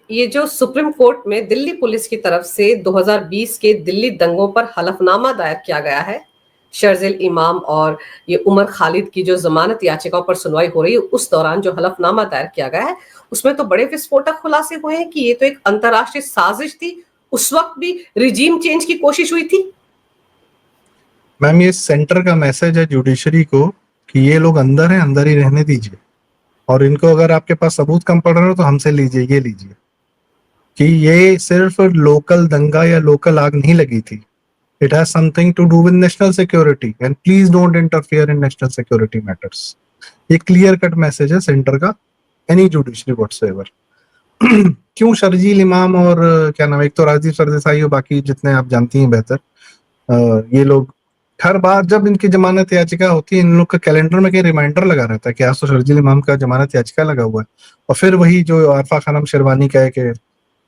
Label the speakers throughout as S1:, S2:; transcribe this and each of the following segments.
S1: ये जो supreme court में दिल्ली पुलिस की तरफ से 2020 के दिल्ली दंगों पर हलफनामा दायर किया गया है, शर्जिल इमाम और ये उमर खालिद की जो जमानत याचिकाओं पर सुनवाई हो रही है, उस दौरान जो हलफनामा दायर किया गया है उसमें तो बड़े विस्फोटक खुलासे हुए हैं कि ये तो एक अंतरराष्ट्रीय साजिश थी। उस वक्त भी रिजीम चेंज की कोशिश हुई थी।
S2: मैम, ये सेंटर का मैसेज है जुडिशरी को कि ये लोग अंदर हैं, अंदर ही रहने दीजिए, और इनको अगर आपके पास सबूत कम पड़ रहा हो तो हमसे लीजिए, ये लीजिए, कि ये सिर्फ लोकल दंगा या लोकल आग नहीं लगी थी। It has something to do with national security and please don't interfere in national security matters. ये क्लियर कट मैसेज है सेंटर का, एनी जुडिशरी व्हाटसोएवर। क्यों शर्जील इमाम और क्या नाम है, एक तो राजीव सरदेसाई और बाकी जितने आप जानती हैं बेहतर, ये लोग हर बार जब इनकी जमानत याचिका होती है, इन लोग का कैलेंडर में कहीं रिमाइंडर लगा रहता है कि आज तो शर्जील इमाम का जमानत याचिका लगा हुआ है, और फिर वही जो आरफा खानम शेरवानी कहे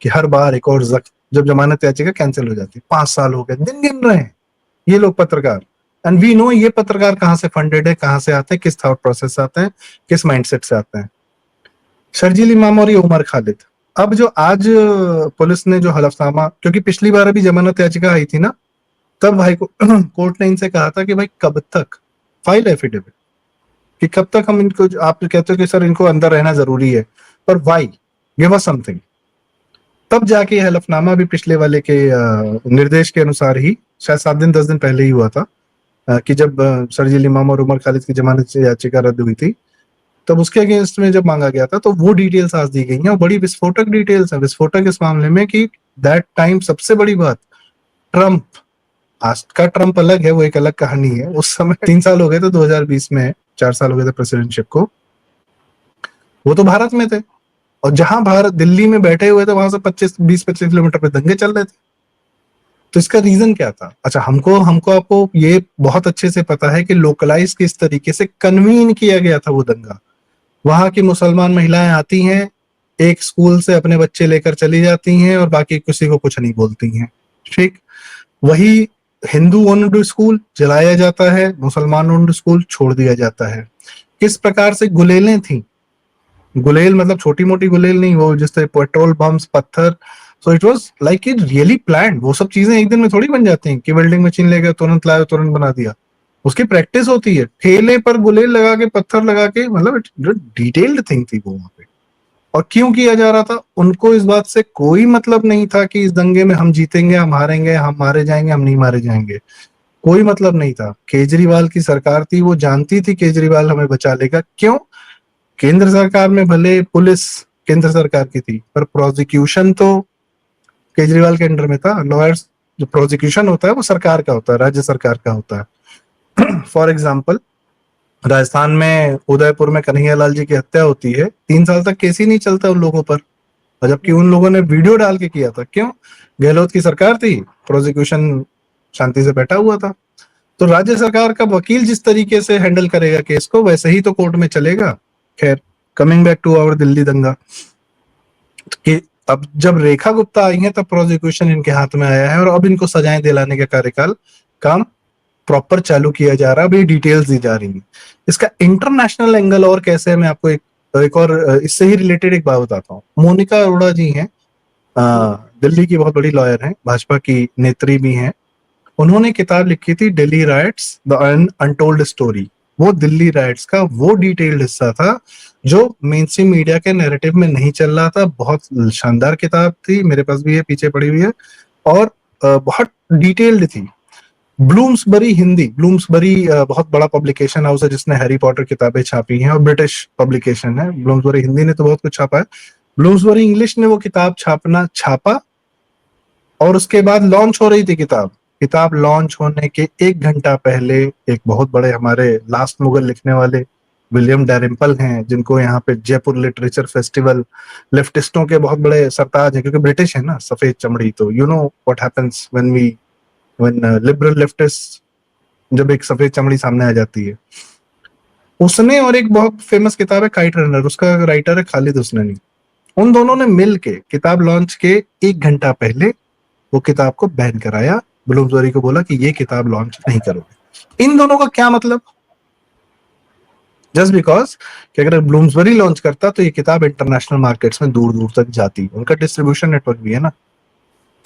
S2: कि हर बार एक और जब जमानत याचिका कैंसिल हो जाती है। 5 साल हो गए, दिन गिन रहे हैं ये लोग पत्रकार। एंड वी नो ये पत्रकार कहाँ से फंडेड है, कहाँ से आते हैं, किस थॉट प्रोसेस से आते हैं, किस माइंडसेट से आते हैं। शर्जील इमाम और ये उमर खालिद, अब जो आज पुलिस ने जो हलफनामा, क्योंकि पिछली बार अभी जमानत याचिका आई थी ना, तब भाई को कोर्ट ने इनसे कहा था कि भाई कब तक फाइल एफिडेविट, कि कब तक हम इनको, आप कहते हो कि सर इनको अंदर रहना जरूरी है, पर वाई, गिव अस समथिंग। तब जाके हलफनामा भी पिछले वाले के निर्देश के अनुसार ही, शायद 7 दिन 10 दिन पहले ही हुआ था, कि जब शर्जील इमाम और उमर खालिद की जमानत याचिका रद्द हुई थी, तब उसके अगेंस्ट में जब मांगा गया था तो वो डिटेल्स आज दी गई हैं, और बड़ी विस्फोटक डिटेल्स है। विस्फोटक इस मामले में कि दैट टाइम, सबसे बड़ी बात, ट्रंप, आज का ट्रंप अलग है, वो एक अलग कहानी है। उस समय 3 साल हो गए थे 2020 में, 4 साल हो गए थे प्रेसिडेंटशिप को, वो तो भारत में थे, और जहां भारत दिल्ली में बैठे हुए थे वहां से 20-25 किलोमीटर पे दंगे चल रहे थे। तो इसका रीजन क्या था? अच्छा, हमको आपको ये बहुत अच्छे से पता है कि लोकलाइज किस तरीके से कन्वीन किया गया था वो दंगा। वहां की मुसलमान महिलाएं आती हैं, एक स्कूल से अपने बच्चे लेकर चली जाती हैं और बाकी किसी को कुछ नहीं बोलती हैं, ठीक। वही हिंदू ओन्ड स्कूल जलाया जाता है, मुसलमान ओन्ड स्कूल छोड़ दिया जाता है। किस प्रकार से गुलेलें थी, गुलेल मतलब छोटी मोटी गुलेल नहीं, वो जिस तरह पेट्रोल बम्स, पत्थर। So it was like it really planned. वो सब चीजें एक दिन में थोड़ी बन जाती हैं कि वेल्डिंग मशीन लेकर तुरंत लाया तुरंत बना दिया। उसकी प्रैक्टिस होती है, ठेले पर गुलेल लगा के, पत्थर लगा के, मतलब डिटेल्ड थिंग थी वो वहां पे। और क्यों किया जा रहा था? उनको इस बात से कोई मतलब नहीं था कि इस दंगे में हम जीतेंगे, हम हारेंगे, हम मारे जाएंगे, हम नहीं मारे जाएंगे, कोई मतलब नहीं था। केजरीवाल की सरकार थी, वो जानती थी केजरीवाल हमें बचा लेगा। क्यों? केंद्र सरकार में भले पुलिस केंद्र सरकार की थी, पर प्रोसिक्यूशन तो केजरीवाल के अंडर में था। लॉयर्स, जो प्रोसिक्यूशन होता है वो सरकार का होता है, राज्य सरकार का होता है। फॉर एग्जाम्पल, राजस्थान में उदयपुर में कन्हैयालाल जी की हत्या होती है, 3 साल तक केस ही नहीं चलता उन लोगों पर, और जबकि उन लोगों ने वीडियो डाल के किया था। क्यों? गहलोत की सरकार थी, प्रोसिक्यूशन शांति से बैठा हुआ था। तो राज्य सरकार का वकील जिस तरीके से हैंडल करेगा केस को, वैसे ही तो कोर्ट में चलेगा। खैर, coming back to our Delhi दंगा, कि अब जब रेखा गुप्ता आई है तब प्रोसिक्यूशन इनके हाथ में आया है, और अब इनको सजाएं दिलाने का कार्यकाल काम प्रॉपर चालू किया जा रहा है। अभी डिटेल्स दी जा रही है। इसका इंटरनेशनल एंगल और कैसे है, मैं आपको एक और इससे ही रिलेटेड एक बात बताता हूँ। मोनिका अरोड़ा जी हैं, दिल्ली की बहुत बड़ी लॉयर हैं, भाजपा की नेत्री भी हैं। उन्होंने किताब लिखी थी, Delhi rights the untold story. वो दिल्ली राइट्स का वो डिटेल्ड हिस्सा था जो मेनस्ट्रीम मीडिया के नैरेटिव में नहीं चल रहा था। बहुत शानदार किताब थी, मेरे पास भी है, पीछे पड़ी हुई है, और बहुत डिटेल्ड थी। ब्लूम्सबरी हिंदी, ब्लूम्सबरी बहुत बड़ा पब्लिकेशन हाउस है जिसने हैरी पॉटर किताबें छापी हैं, और ब्रिटिश पब्लिकेशन है। ब्लूम्सबरी हिंदी ने तो बहुत कुछ छापा है, ब्लूम्सबरी इंग्लिश ने वो किताब छापा, और उसके बाद लॉन्च हो रही थी किताब लॉन्च होने के 1 घंटा पहले एक बहुत बड़े हमारे लास्ट मुगल लिखने वाले विलियम डैरिम्पल हैं, जिनको यहाँ पे जयपुर लिटरेचर फेस्टिवल, लेफ्टिस्टों के बहुत बड़े सरताज हैं, क्योंकि ब्रिटिश है ना, सफेद चमड़ी, तो you know what happens when liberal leftist, जब एक सफेद चमड़ी सामने आ जाती है। उसने, और एक बहुत फेमस किताब है काइट रनर, उसका राइटर है खालिद हुसैनी। उन दोनों ने मिल के किताब लॉन्च के 1 घंटा पहले वो किताब को बैन कराया। ब्लूम्सबरी को बोला कि ये किताब लॉन्च नहीं करोगे। इन दोनों का क्या मतलब? जस्ट बिकॉज कि अगर ब्लूम्सबरी लॉन्च करता तो ये किताब इंटरनेशनल मार्केट्स में दूर दूर तक जाती, उनका डिस्ट्रीब्यूशन नेटवर्क भी है ना।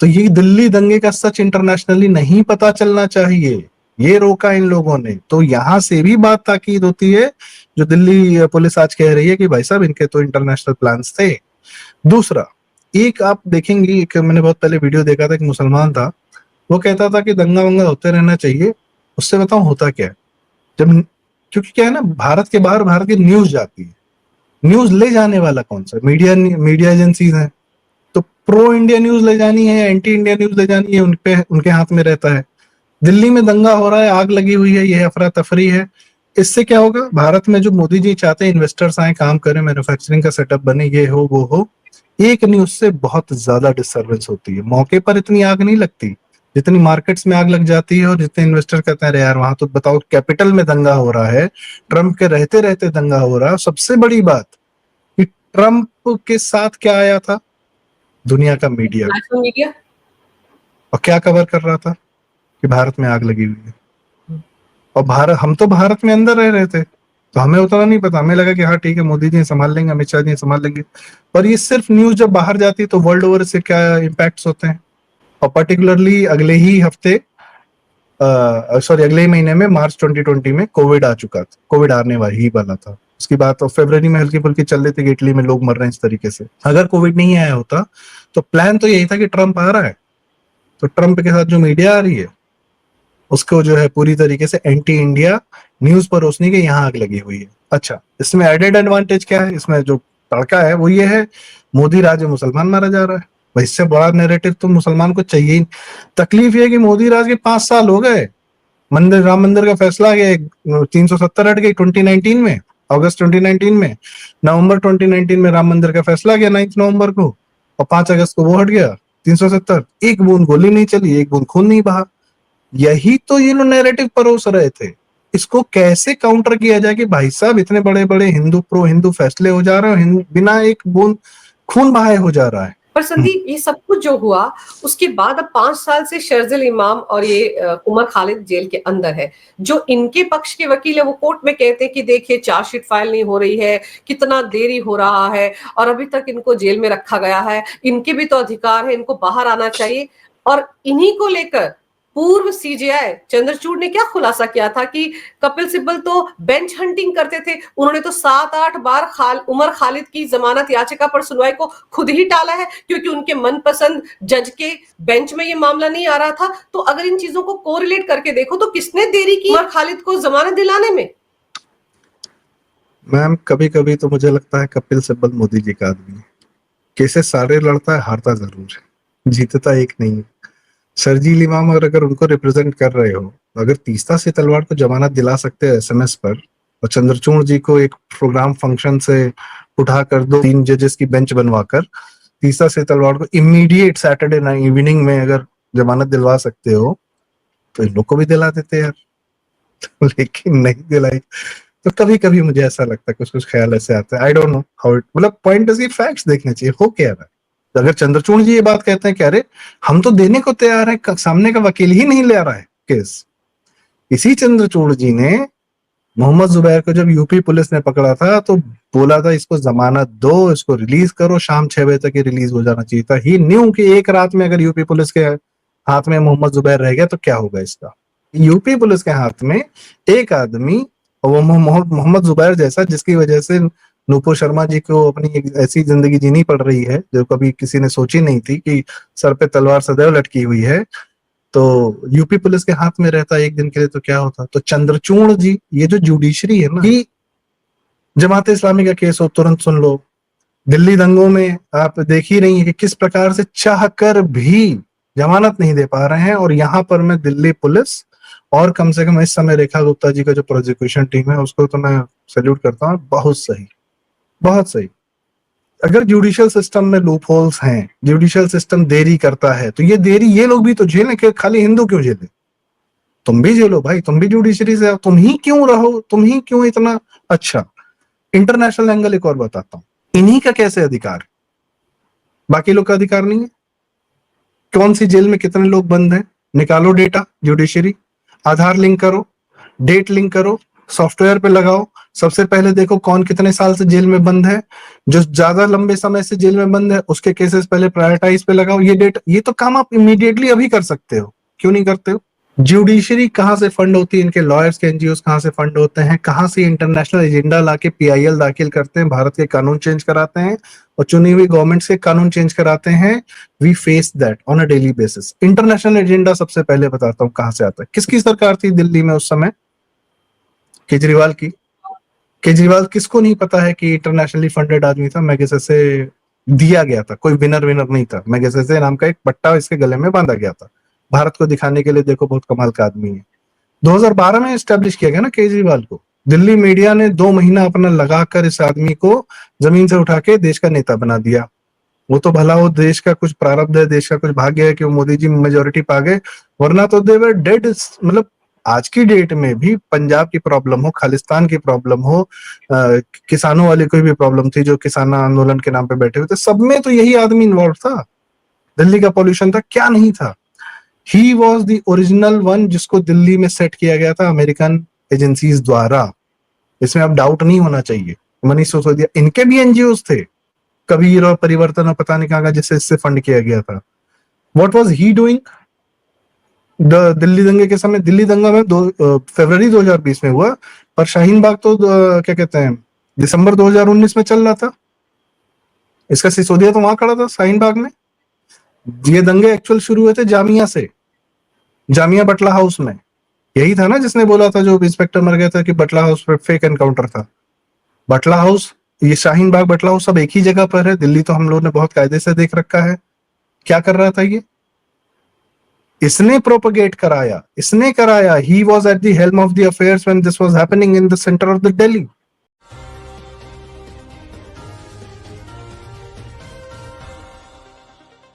S2: तो ये दिल्ली दंगे का सच इंटरनेशनली नहीं पता चलना चाहिए, ये रोका इन लोगों ने। तो यहां से भी बात ताकीद होती है जो दिल्ली पुलिस आज कह रही है कि भाई साहब इनके तो इंटरनेशनल प्लान्स थे। दूसरा, एक आप देखेंगे, एक मैंने बहुत पहले वीडियो देखा था, एक मुसलमान था, वो कहता था कि दंगा वंगा होते रहना चाहिए। उससे बताऊं होता क्या है, जब, क्योंकि क्या है ना, भारत के बाहर भारत की न्यूज जाती है, न्यूज ले जाने वाला कौन सा, मीडिया एजेंसीज हैं। तो प्रो इंडिया न्यूज ले जानी है, एंटी इंडिया न्यूज ले जानी है, उनके हाथ में रहता है। दिल्ली में दंगा हो रहा है, आग लगी हुई है, ये अफरा तफरी है, इससे क्या होगा, भारत में जो मोदी जी चाहते हैं इन्वेस्टर्स आए, काम करें, मैन्युफैक्चरिंग का सेटअप बने, ये हो वो हो, एक न्यूज से बहुत ज्यादा डिस्टर्बेंस होती है। मौके पर इतनी आग नहीं लगती जितनी मार्केट्स में आग लग जाती है, और जितने इन्वेस्टर कहते हैं यार वहां तो बताओ कैपिटल में दंगा हो रहा है, ट्रंप के रहते रहते दंगा हो रहा है। सबसे बड़ी बात कि ट्रंप के साथ क्या आया था, दुनिया का मीडिया,
S1: नेशनल मीडिया,
S2: और क्या कवर कर रहा था कि भारत में आग लगी हुई है। और भारत, हम तो भारत में अंदर रह रहे थे तो हमें उतना नहीं पता, हमें लगा कि हाँ ठीक है मोदी जी संभाल लेंगे, अमित शाह जी संभाल लेंगे। पर ये सिर्फ न्यूज जब बाहर जाती है तो वर्ल्ड ओवर से क्या इम्पैक्ट्स होते हैं। और पर्टिकुलरली अगले ही हफ्ते, सॉरी अगले ही महीने में, मार्च 2020 में कोविड आ चुका था, कोविड आने ही वाला था। उसकी बात फरवरी में हल्की फुल्की चल रही थी कि इटली में लोग मर रहे हैं इस तरीके से। अगर कोविड नहीं आया होता तो प्लान तो यही था कि ट्रंप आ रहा है, तो ट्रंप के साथ जो मीडिया आ रही है उसको जो है पूरी तरीके से एंटी इंडिया न्यूज पर रोशनी के यहाँ आग लगी हुई है। अच्छा, इसमें एडेड एडवांटेज क्या है, इसमें जो तड़का है वो ये है, मोदी राज में मुसलमान मारा जा रहा है। भाई इससे बड़ा नैरेटिव तो मुसलमान को चाहिए ही। तकलीफ ये है कि मोदी राज के 5 साल हो गए, मंदिर, राम मंदिर का फैसला आ गया, 370 हट गई 2019 में, अगस्त 2019 में, नवंबर 2019 में राम मंदिर का फैसला आ गया 9 नवंबर को, और 5 अगस्त को वो हट गया 370। एक बूंद गोली नहीं चली, एक बूंद खून नहीं बहा। यही तो ये लोग नैरेटिव परोस रहे थे। इसको कैसे काउंटर किया जाए कि भाई साहब इतने बड़े बड़े हिंदू प्रो हिंदू फैसले हो जा रहे हैं, बिना एक बूंद खून बहाए हो जा रहा है।
S1: पर संदीप, ये सब कुछ जो हुआ उसके बाद अब 5 साल से शर्जिल इमाम और ये उमर खालिद जेल के अंदर है। जो इनके पक्ष के वकील है वो कोर्ट में कहते हैं कि देखिए चार्जशीट फाइल नहीं हो रही है, कितना देरी हो रहा है, और अभी तक इनको जेल में रखा गया है, इनके भी तो अधिकार है, इनको बाहर आना चाहिए। और इन्हीं को लेकर पूर्व सीजेआई चंद्रचूड़ ने क्या खुलासा किया था कि कपिल सिब्बल तो बेंच हंटिंग करते थे। उन्होंने तो 7-8 बार उमर खालिद की जमानत याचिका पर सुनवाई को खुद ही टाला है, क्योंकि उनके मनपसंद जज के बेंच में ये मामला नहीं आ रहा था। तो अगर इन चीजों को कोरिलेट करके देखो तो किसने देरी की उमर खालिद को जमानत दिलाने में?
S2: मैम कभी कभी तो मुझे लगता है कपिल सिब्बल मोदी जी का आदमी है। केसेस सारे लड़ता है, हारता जरूर है, जीतता एक नहीं है। शर्जील इमाम अगर उनको रिप्रेजेंट कर रहे हो, अगर तीस्ता से तलवार को जमानत दिला सकते हैं एसएमएस पर, और चंद्रचूड़ जी को एक प्रोग्राम फंक्शन से उठा कर 2-3 जजेस की बेंच बनवाकर तीस्ता से तलवार को इमीडिएट सैटरडे नाइट इवनिंग में अगर जमानत दिलवा सकते हो तो इन लोग को भी दिला देते यार। लेकिन नहीं दिलाई। तो कभी कभी मुझे ऐसा लगता है, कुछ कुछ ख्याल ऐसे आता है, I don't know how it, मतलब पॉइंट इज फैक्ट्स देखने चाहिए हो क्या रहा है। अगर चंद्रचूड़ जी ये बात कहते हैं कि अरे हम तो देने को तैयार है, सामने का वकील ही नहीं ले रहा है केस। इसी चंद्रचूड़ जी ने मोहम्मद जुबैर को जब यूपी पुलिस ने पकड़ा था तो बोला था इसको जमानत दो, इसको रिलीज करो, शाम 6 बजे तक ये रिलीज हो जाना चाहिए था। ही न्यू कि एक रात में अगर यूपी पुलिस के हाथ में मोहम्मद जुबैर रह गया तो क्या होगा इसका। यूपी पुलिस के हाथ में एक आदमी, और वो मोहम्मद जुबैर जैसा, जिसकी वजह से नूपुर शर्मा जी को अपनी एक ऐसी जिंदगी जीनी पड़ रही है जो कभी किसी ने सोची नहीं थी, कि सर पे तलवार सदैव लटकी हुई है। तो यूपी पुलिस के हाथ में रहता एक दिन के लिए तो क्या होता। तो चंद्रचूड़ जी, ये जो जुडिशरी है ना, कि जमात इस्लामी का केस हो तुरंत सुन लो, दिल्ली दंगों में आप देख ही रही है कि किस प्रकार से चाह कर भी जमानत नहीं दे पा रहे हैं। और यहाँ पर मैं दिल्ली पुलिस और कम से कम इस समय रेखा गुप्ता जी का जो प्रोसिक्यूशन टीम है उसको तो मैं सैल्यूट करता हूँ। बहुत सही, बहुत सही। अगर जुडिशियल सिस्टम में लूप होल्स हैं, जुडिशियल सिस्टम देरी करता है, तो ये देरी ये लोग भी तो झेलें, कि खाली हिंदू क्यों झेले, तुम भी झेलो भाई, तुम भी जुडिशरी से, तुम ही क्यों रहो, तुम ही क्यों इतना। अच्छा, इंटरनेशनल एंगल एक और बताता हूँ, इन्हीं का कैसे अधिकार, बाकी लोग का अधिकार नहीं है। कौन सी जेल में कितने लोग बंद हैं, निकालो डेटा जुडिशरी, आधार लिंक करो, डेट लिंक करो, सॉफ्टवेयर पे लगाओ, सबसे पहले देखो कौन कितने साल से जेल में बंद है, जो ज्यादा लंबे समय से जेल में बंद है उसके केसेस पहले प्रायोरिटाइज पे लगाओ। ये तो काम आप इमीडिएटली अभी कर सकते हो, क्यों नहीं करते हो? जुडिशरी कहाँ से फंड होती है, इनके लॉयर्स के एनजीओ कहाँ से फंड होते हैं, कहाँ से इंटरनेशनल एजेंडा लाके पीआईएल दाखिल करते हैं, भारत के कानून चेंज कराते हैं और चुनी हुई गवर्नमेंट के कानून चेंज कराते हैं। We face that on a daily basis. International agenda सबसे पहले बताता हूँ कहाँ से आता है। किसकी सरकार थी दिल्ली में उस समय? केजरीवाल की। केजरीवाल किसको नहीं पता है कि इंटरनेशनली फंडेड आदमी था, मैगसेसे दिया गया था, कोई विनर विनर नहीं था, मैगसेसे नाम का एक पट्टा इसके गले में बांधा गया था भारत को दिखाने के लिए, देखो बहुत कमाल का आदमी है। 2012 में एस्टेब्लिश किया गया ना केजरीवाल को। दिल्ली मीडिया ने 2 महीना अपना लगाकर इस आदमी को जमीन से उठा के देश का नेता बना दिया। वो तो भला वो देश का कुछ प्रारब्ध है, देश का कुछ भाग्य है कि वो मोदी जी मेजोरिटी पा गए, वरना तो दे वर डेड। मतलब आज की डेट में भी पंजाब की प्रॉब्लम हो, खालिस्तान की प्रॉब्लम हो, किसानों वाली कोई भी प्रॉब्लम थी जो किसान आंदोलन के नाम पे बैठे हुए थे, सब में तो यही आदमी इन्वॉल्व था। दिल्ली का पॉल्यूशन था, क्या नहीं था? He was the original one जिसको दिल्ली में सेट किया गया था अमेरिकन एजेंसीज द्वारा। इसमें अब डाउट नहीं होना चाहिए। मनीष सिसोदिया, इनके भी एनजीओ थे, कबीर और परिवर्तन और पता नहीं कहाँ का, जिससे इससे फंड किया गया था। What was he doing? Delhi दंगे के समय, दिल्ली दंगा में फरवरी 2020 में हुआ, पर शाहीन बाग तो क्या कहते हैं दिसंबर 2019 में चल रहा था। इसका सिसोदिया तो वहां खड़ा था शाहीन बाग में। ये दंगे एक्चुअल शुरू हुए थे जामिया से, जामिया बटला हाउस में। यही था ना जिसने बोला था, जो इंस्पेक्टर मर गया था, कि बटला हाउस पर फेक एनकाउंटर था। बटला हाउस, ये शाहीन बाग, बटला हाउस सब एक ही जगह पर है। दिल्ली तो हम लोग ने बहुत कायदे से देख रखा है। क्या कर रहा था ये? इसने प्रोपगेट कराया, इसने कराया। He was at the helm of the affairs when this was happening in the centre of the Delhi.